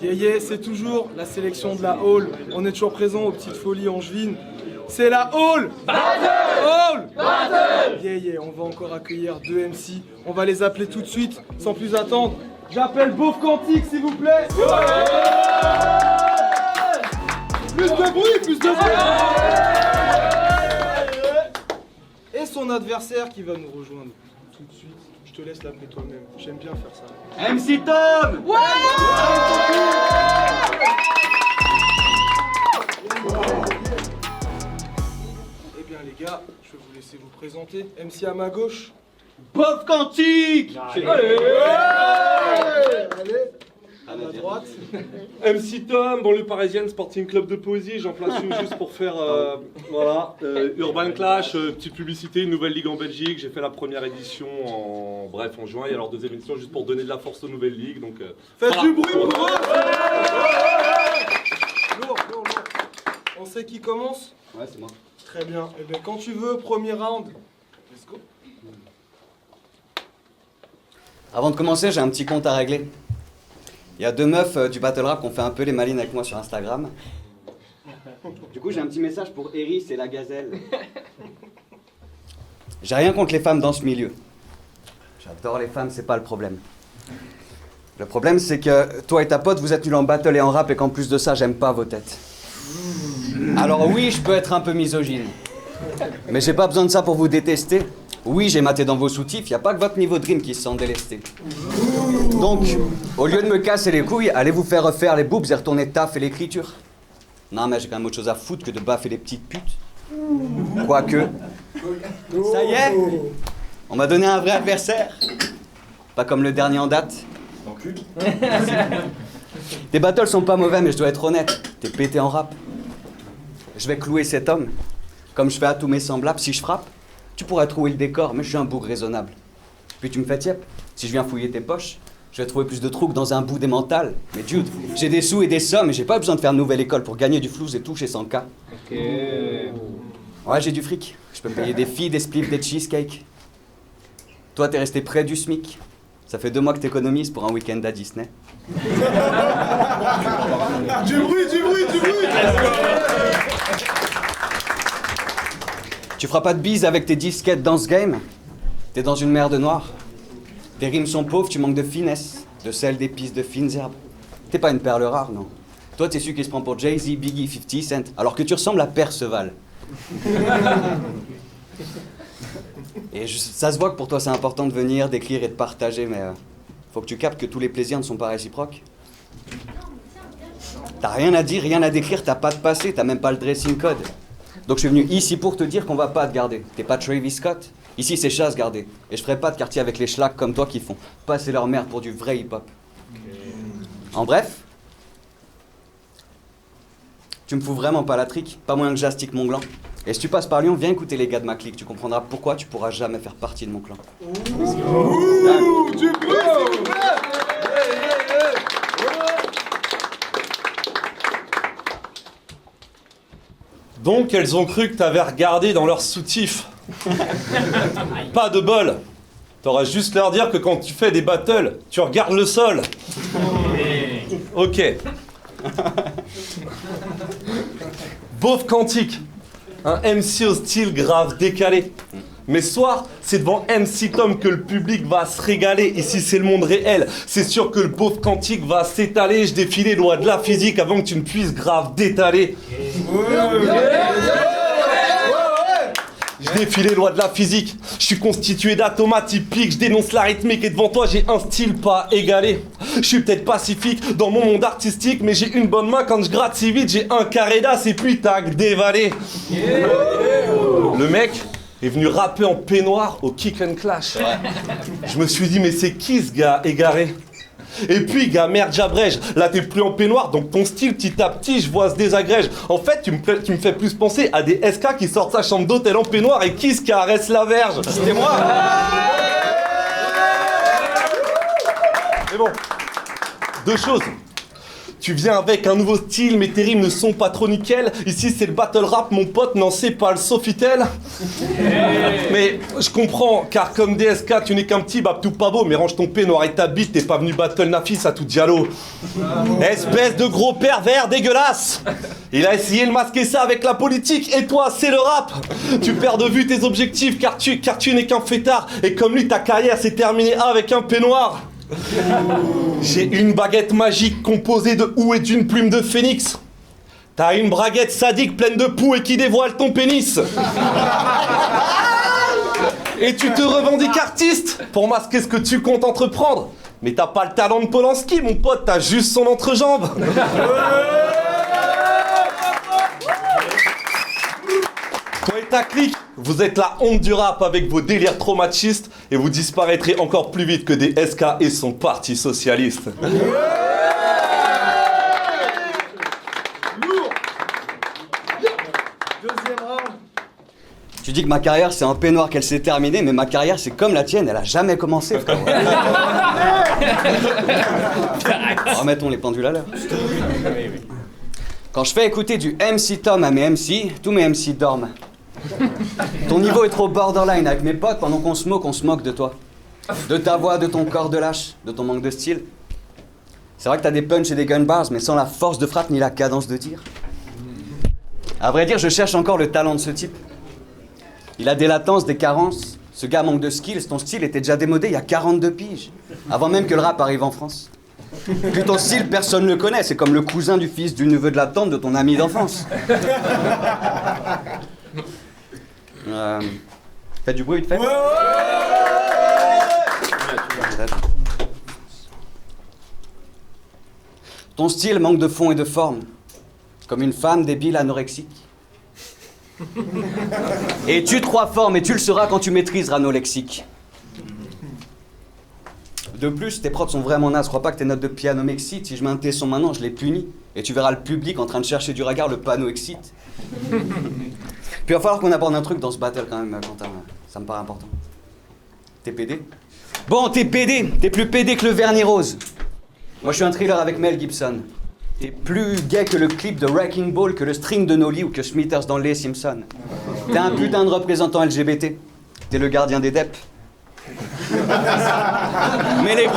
Yeah, c'est toujours la sélection de la Hall. On est toujours présent aux petites folies angevines. C'est la Hall Battle. Hall Battle. Yeah, on va encore accueillir 2 MC. On va les appeler tout de suite, sans plus attendre. J'appelle Beauf Quantique, s'il vous plaît. Plus de bruit, plus de bruit. Et son adversaire qui va nous rejoindre tout de suite. Je te laisse l'appeler toi-même. J'aime bien faire ça. MC Tom. Ouais. Eh bien les gars, je vais vous laisser vous présenter. MC à ma gauche. Beauf Quantique. Allez. À ma droite. MC Tom, banlieue parisienne, Sporting Club de Poésie. J'en place une juste pour faire Urban Clash, petite publicité, une nouvelle ligue en Belgique. J'ai fait la première édition en juin, et alors deuxième édition juste pour donner de la force aux nouvelles ligues. Donc, Faites voilà. du bruit pour eux. Lourd. On sait qui commence? Ouais, c'est moi. Très bien. Eh bien, quand tu veux, premier round. Let's go. Avant de commencer, j'ai un petit compte à régler. Il y a 2 meufs du battle rap qui ont fait un peu les malines avec moi sur Instagram. Du coup, j'ai un petit message pour Eris et la gazelle. J'ai rien contre les femmes dans ce milieu. J'adore les femmes, c'est pas le problème. Le problème, c'est que toi et ta pote, vous êtes nuls en battle et en rap, et qu'en plus de ça, j'aime pas vos têtes. Alors oui, je peux être un peu misogyne. Mais j'ai pas besoin de ça pour vous détester. Oui, j'ai maté dans vos soutifs, y a pas que votre niveau dream qui se sent délesté. Donc, au lieu de me casser les couilles, allez vous faire refaire les boobs et retourner taf et l'écriture. Non, mais j'ai quand même autre chose à foutre que de baffer les petites putes. Quoique. Ça y est, on m'a donné un vrai adversaire. Pas comme le dernier en date. Tes battles sont pas mauvais, mais je dois être honnête, t'es pété en rap. Je vais clouer cet homme, comme je fais à tous mes semblables. Si je frappe, tu pourrais trouver le décor, mais je suis un bougre raisonnable. Puis tu me fais tiep, si je viens fouiller tes poches, je vais trouver plus de trous que dans un bout des mentales. Mais dude, j'ai des sous et des sommes, et j'ai pas besoin de faire une nouvelle école pour gagner du flouze et toucher 100K. Ouais, j'ai du fric. Je peux payer des filles, des spliffs, des cheesecakes. Toi, t'es resté près du SMIC. Ça fait 2 mois que t'économises pour un week-end à Disney. Du bruit. Tu feras pas de bise avec tes disquettes dans ce game. T'es dans une mer de noir. Tes rimes sont pauvres, tu manques de finesse, de sel, d'épices, de fines herbes. T'es pas une perle rare, non. Toi, t'es celui qui se prend pour Jay-Z, Biggie, 50 Cent, alors que tu ressembles à Perceval. Et ça se voit que pour toi, c'est important de venir, d'écrire et de partager, mais faut que tu captes que tous les plaisirs ne sont pas réciproques. T'as rien à dire, rien à décrire, t'as pas de passé, t'as même pas le dressing code. Donc je suis venu ici pour te dire qu'on va pas te garder. T'es pas Travis Scott. Ici c'est chasse gardée. Et je ferai pas de quartier avec les schlacs comme toi qui font passer leur merde pour du vrai hip-hop. En bref, tu me fous vraiment pas la trique, pas moyen que j'astique mon gland. Et si tu passes par Lyon, viens écouter les gars de ma clique, tu comprendras pourquoi tu pourras jamais faire partie de mon clan. Du bruit, s'il vous plaît. Donc elles ont cru que t'avais regardé dans leur soutif. Pas de bol. T'auras juste leur dire que quand tu fais des battles, tu regardes le sol. Ok. Beauf Quantique, un MC au style grave décalé. Mais ce soir, c'est devant MC Tom que le public va se régaler. Ici, c'est le monde réel. C'est sûr que le Beauf Quantique va s'étaler. Je défie les lois de la physique avant que tu ne puisses grave détaler. Je défie les lois de la physique. Je suis constitué d'atomes atypiques. Je dénonce la rythmique et devant toi, j'ai un style pas égalé. Je suis peut-être pacifique dans mon monde artistique, mais j'ai une bonne main quand je gratte si vite. J'ai un carré d'as et puis tac, dévalé. Le mec est venu rapper en peignoir au Kick and Clash. Je me suis dit, mais c'est qui ce gars égaré? Et puis, gars, merde, j'abrège. Là, t'es plus en peignoir, donc ton style, petit à petit, je vois se désagrège. En fait, tu me fais plus penser à des SK qui sortent sa chambre d'hôtel en peignoir et qui se caresse la verge. C'était moi. Mais bon, 2 choses. Tu viens avec un nouveau style, mais tes rimes ne sont pas trop nickel. Ici, c'est le battle rap, mon pote, non, c'est pas le Sofitel. Mais je comprends, car comme DSK, tu n'es qu'un petit Babtou pas beau. Mais range ton peignoir et ta bite, t'es pas venu battle Nafis à tout Diallo. Espèce de gros pervers dégueulasse. Il a essayé de masquer ça avec la politique, et toi, c'est le rap. Tu perds de vue tes objectifs, car tu n'es qu'un fêtard. Et comme lui, ta carrière s'est terminée avec un peignoir. J'ai une baguette magique composée de houx et d'une plume de phénix. T'as une braguette sadique pleine de poux et qui dévoile ton pénis. Et tu te revendiques artiste pour masquer ce que tu comptes entreprendre. Mais t'as pas le talent de Polanski, mon pote, t'as juste son entrejambe. Toi et ta clique, vous êtes la honte du rap avec vos délires trop machistes et vous disparaîtrez encore plus vite que des SK et son parti socialiste. Lourd. Deuxième round. Tu dis que ma carrière c'est un peignoir qu'elle s'est terminée, mais ma carrière c'est comme la tienne, elle a jamais commencé, frère. Remettons les pendules à l'heure. Quand je fais écouter du MC Tom à mes MC, tous mes MC dorment. Ton niveau est trop borderline avec mes potes, pendant qu'on se moque de toi. De ta voix, de ton corps de lâche, de ton manque de style. C'est vrai que t'as des punchs et des gun bars, mais sans la force de frappe ni la cadence de tir. À vrai dire, je cherche encore le talent de ce type. Il a des latences, des carences. Ce gars manque de skills, ton style était déjà démodé il y a 42 piges. Avant même que le rap arrive en France. Puis ton style, personne ne le connaît. C'est comme le cousin du fils du neveu de la tante de ton ami d'enfance. Faites du bruit, vite fait. Ton style manque de fond et de forme. Comme une femme débile anorexique. Et tu te crois fort, mais tu le seras quand tu maîtriseras nos lexiques. De plus, tes prods sont vraiment nazes. Crois pas que tes notes de piano m'excitent. Si je mets un T son maintenant, je les punis. Et tu verras le public en train de chercher du regard, le panneau excite. Puis il va falloir qu'on aborde un truc dans ce battle quand même, Quentin. Ça me paraît important. T'es PD? Bon, t'es PD. T'es plus PD que le vernis rose. Moi, je suis un thriller avec Mel Gibson. T'es plus gay que le clip de Wrecking Ball, que le string de Nolly ou que Smithers dans Les Simpsons. T'es un putain de représentant LGBT. T'es le gardien des DEP. Mais les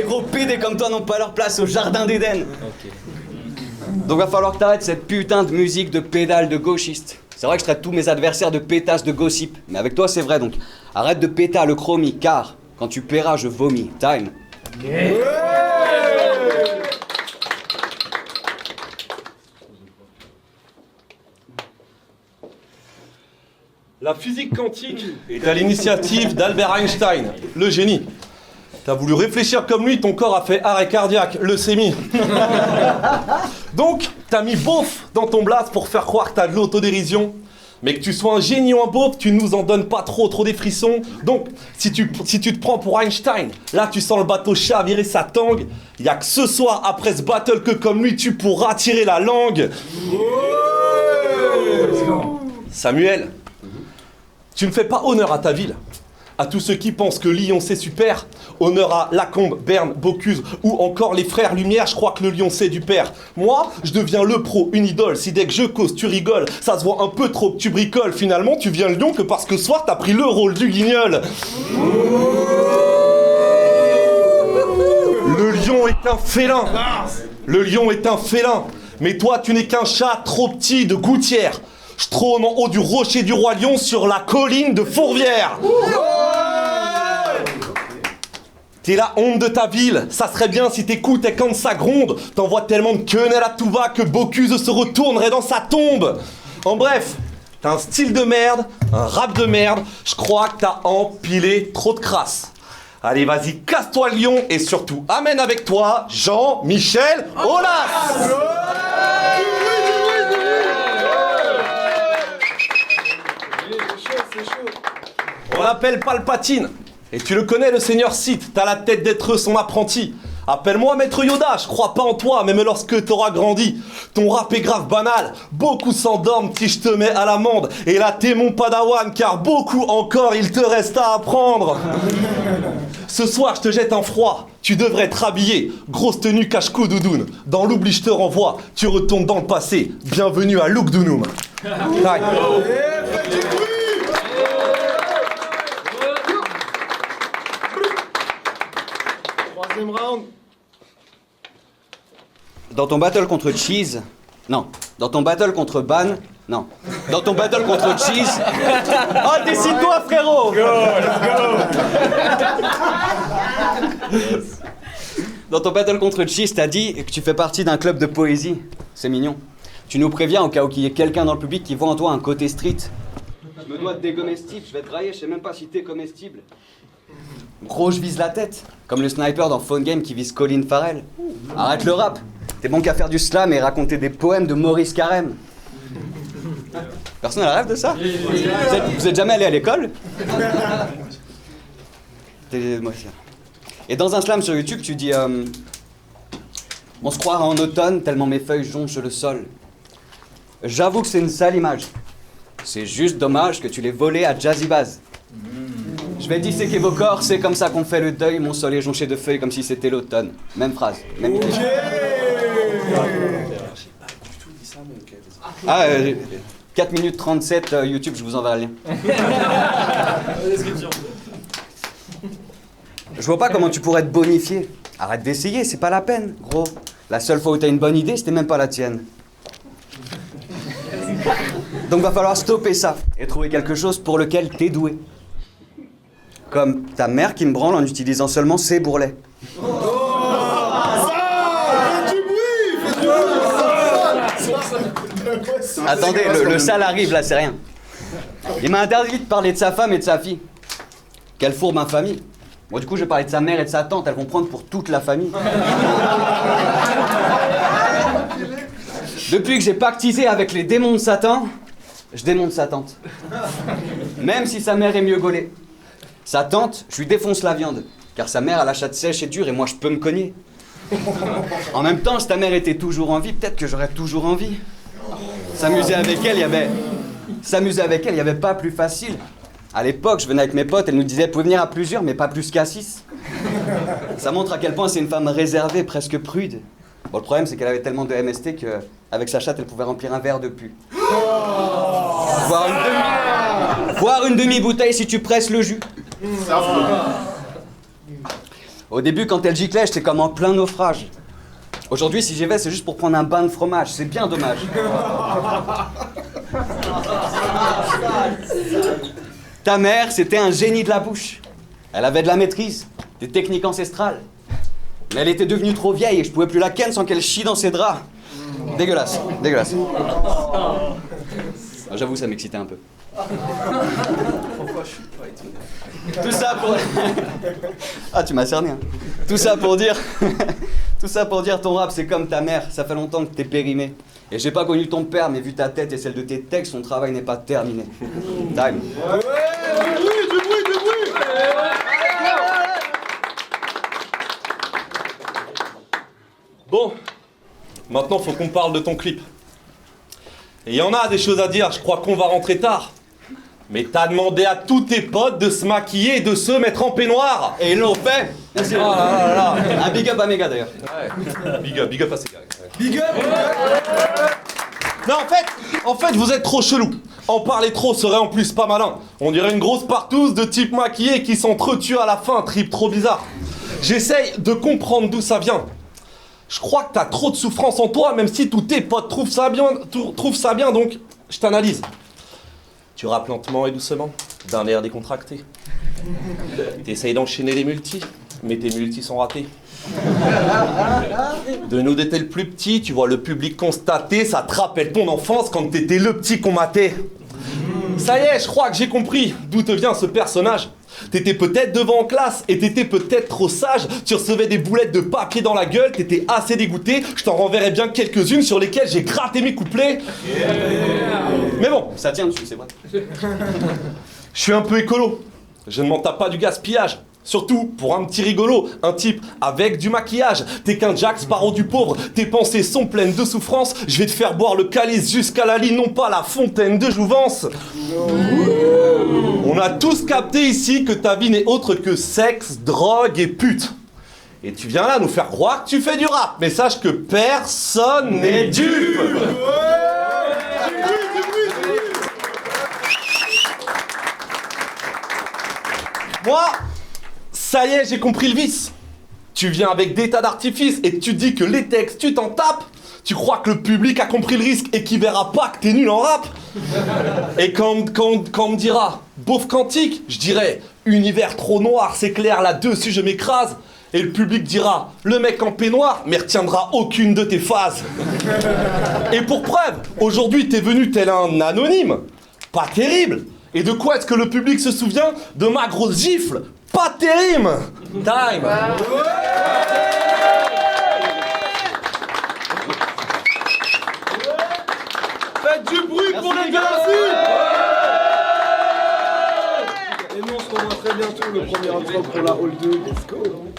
gros PD comme toi n'ont pas leur place au jardin d'Éden. Okay. Donc va falloir que t'arrêtes cette putain de musique de pédale de gauchiste. C'est vrai que je traite tous mes adversaires de pétasses de gossip. Mais avec toi c'est vrai, donc arrête de péter le chromie, car quand tu paieras je vomis. Time. Yeah. La physique quantique est à l'initiative d'Albert Einstein, le génie. T'as voulu réfléchir comme lui, ton corps a fait arrêt cardiaque, leucémie. Donc, t'as mis beauf dans ton blast pour faire croire que t'as de l'autodérision. Mais que tu sois un génie ou un beauf, tu nous en donnes pas trop des frissons. Donc, si tu te prends pour Einstein, là tu sens le bateau chavirer sa tangue. Y'a que ce soir, après ce battle, que comme lui, tu pourras tirer la langue. Samuel, tu ne fais pas honneur à ta ville, à tous ceux qui pensent que Lyon c'est super. Honneur à Lacombe, Berne, Bocuse ou encore les frères Lumière, je crois que le lion c'est du père. Moi, je deviens le pro, une idole, si dès que je cause tu rigoles, ça se voit un peu trop que tu bricoles. Finalement tu viens Lyon que parce que ce soir t'as pris le rôle du guignol. Le lion est un félin. Le lion est un félin. Mais toi tu n'es qu'un chat trop petit de gouttière. Je trône en haut du rocher du roi lion sur la colline de Fourvière. T'es la honte de ta ville, ça serait bien si t'écoutes et quand ça gronde. T'envoies tellement de quenelles à tout va que Bocuse se retournerait dans sa tombe. En bref, t'as un style de merde, un rap de merde, je crois que t'as empilé trop de crasse. Allez vas-y, casse-toi Lyon et surtout amène avec toi Jean-Michel Aulas. On l'appelle Palpatine. Et tu le connais, le seigneur Sith, t'as la tête d'être son apprenti. Appelle-moi Maître Yoda, je crois pas en toi, même lorsque t'auras grandi. Ton rap est grave banal, beaucoup s'endorment si je te mets à l'amende. Et là t'es mon padawan, car beaucoup encore il te reste à apprendre. Ce soir, je te jette un froid. Tu devrais être habillé. Grosse tenue cache-cou doudoune. Dans l'oubli, je te renvoie. Tu retournes dans le passé. Bienvenue à Louk Dounoum. Aïe. Faites du bruit. Troisième round. Dans ton battle contre Cheese... Non. Dans ton battle contre Ban... Non. Dans ton battle contre Cheese... Oh, décide-toi, frérot. Dans ton battle contre Cheese, t'as dit que tu fais partie d'un club de poésie. C'est mignon. Tu nous préviens au cas où il y ait quelqu'un dans le public qui voit en toi un côté street. Je me dois de décomestible, je vais te brailler, je sais même pas si t'es comestible. Gros, je vise la tête, comme le sniper dans Phone Game qui vise Colin Farrell. Arrête le rap, t'es bon qu'à faire du slam et raconter des poèmes de Maurice Carême. Personne n'a le rêve de ça? Vous êtes jamais allé à l'école? Et dans un slam sur YouTube, tu dis on se croira en automne tellement mes feuilles jonchent le sol. J'avoue que c'est une sale image. C'est juste dommage que tu l'aies volé à Jazzy Baz. Je vais disséquer vos corps, c'est comme ça qu'on fait le deuil. Mon sol est jonché de feuilles comme si c'était l'automne. Même phrase, même idée. Ah, 4 minutes 37 YouTube, je vous enverrai le lien. Je vois pas comment tu pourrais te bonifier. Arrête d'essayer, c'est pas la peine, gros. La seule fois où t'as une bonne idée, c'était même pas la tienne. Donc va falloir stopper ça et trouver quelque chose pour lequel t'es doué. Comme ta mère qui me branle en utilisant seulement ses bourrelets. Attendez, le sale arrive là, c'est rien. Il m'a interdit de parler de sa femme et de sa fille. Qu'elle fourbe ma famille. Moi du coup je vais parler de sa mère et de sa tante, elles vont prendre pour toute la famille. Depuis que j'ai pactisé avec les démons de Satan, je démonte sa tante. Même si sa mère est mieux gaulée. Sa tante, je lui défonce la viande, car sa mère a la chatte sèche et dure et moi je peux me cogner. En même temps, si ta mère était toujours en vie, peut-être que j'aurais toujours envie. S'amuser avec elle, il y avait pas plus facile. À l'époque, je venais avec mes potes, elle nous disait, vous pouvez venir à plusieurs, mais pas plus qu'à 6. Ça montre à quel point c'est une femme réservée, presque prude. Bon, le problème, c'est qu'elle avait tellement de MST qu'avec sa chatte, elle pouvait remplir un verre de pu. Voire une demi-bouteille si tu presses le jus. Au début, quand elle giclait, j'étais comme en plein naufrage. Aujourd'hui, si j'y vais, c'est juste pour prendre un bain de fromage. C'est bien dommage. Ta mère, c'était un génie de la bouche. Elle avait de la maîtrise, des techniques ancestrales. Mais elle était devenue trop vieille et je pouvais plus la ken sans qu'elle chie dans ses draps. Dégueulasse, dégueulasse. J'avoue, ça m'excitait un peu. Pourquoi je suis pas étonné? Tout ça pour... Ah, tu m'as cerné, hein. Tout ça pour dire... Tout ça pour dire, ton rap, c'est comme ta mère. Ça fait longtemps que t'es périmé. Et j'ai pas connu ton père, mais vu ta tête et celle de tes textes, son travail n'est pas terminé. Time. Du bruit. Bon, maintenant faut qu'on parle de ton clip. Et il y en a des choses à dire, je crois qu'on va rentrer tard. Mais t'as demandé à tous tes potes de se maquiller et de se mettre en peignoir. Et ils l'ont fait. Merci. Oh là là. Un big up à Méga d'ailleurs. Ouais. Big up à ces gars. Big up. Non, en fait, vous êtes trop chelou. En parler trop serait en plus pas malin. On dirait une grosse partouze de type maquillé qui s'entretue à la fin, trip trop bizarre. J'essaye de comprendre d'où ça vient. Je crois que t'as trop de souffrance en toi, même si tous tes potes trouvent ça bien, donc je t'analyse. Tu rappes lentement et doucement, d'un air décontracté. T'essayes d'enchaîner les multis, mais tes multis sont ratés. De nous d'être le plus petit, tu vois le public constater, ça te rappelle ton enfance quand t'étais le petit qu'on matait. Ça y est, je crois que j'ai compris d'où te vient ce personnage. T'étais peut-être devant en classe et t'étais peut-être trop sage. Tu recevais des boulettes de papier dans la gueule, t'étais assez dégoûté. Je t'en renverrai bien quelques-unes sur lesquelles j'ai gratté mes couplets. Mais bon, Ça tient dessus, c'est vrai. je suis un peu écolo. Je ne m'en tape pas du gaspillage. Surtout pour un petit rigolo, un type avec du maquillage. T'es qu'un Jack Sparrow du pauvre, tes pensées sont pleines de souffrance. Je vais te faire boire le calice jusqu'à la lie, non pas la fontaine de jouvence. On a tous capté ici que ta vie n'est autre que sexe, drogue et pute. Et tu viens là nous faire croire que tu fais du rap. Mais sache que personne n'est dupe. Moi, ça y est, j'ai compris le vice. Tu viens avec des tas d'artifices et tu dis que les textes, tu t'en tapes. Tu crois que le public a compris le risque et qu'il verra pas que t'es nul en rap. Et quand on me dira beauf quantique, je dirais univers trop noir, c'est clair, là-dessus je m'écrase. Et le public dira le mec en peignoir, mais retiendra aucune de tes phases. Et pour preuve, aujourd'hui t'es venu tel un anonyme. Pas terrible. Et de quoi est-ce que le public se souvient? De ma grosse gifle. Pas terrible. Time. Faites du bruit pour les gars aussi. Et nous on se revoit très bientôt le premier intro pour la Hall 2. Let's go.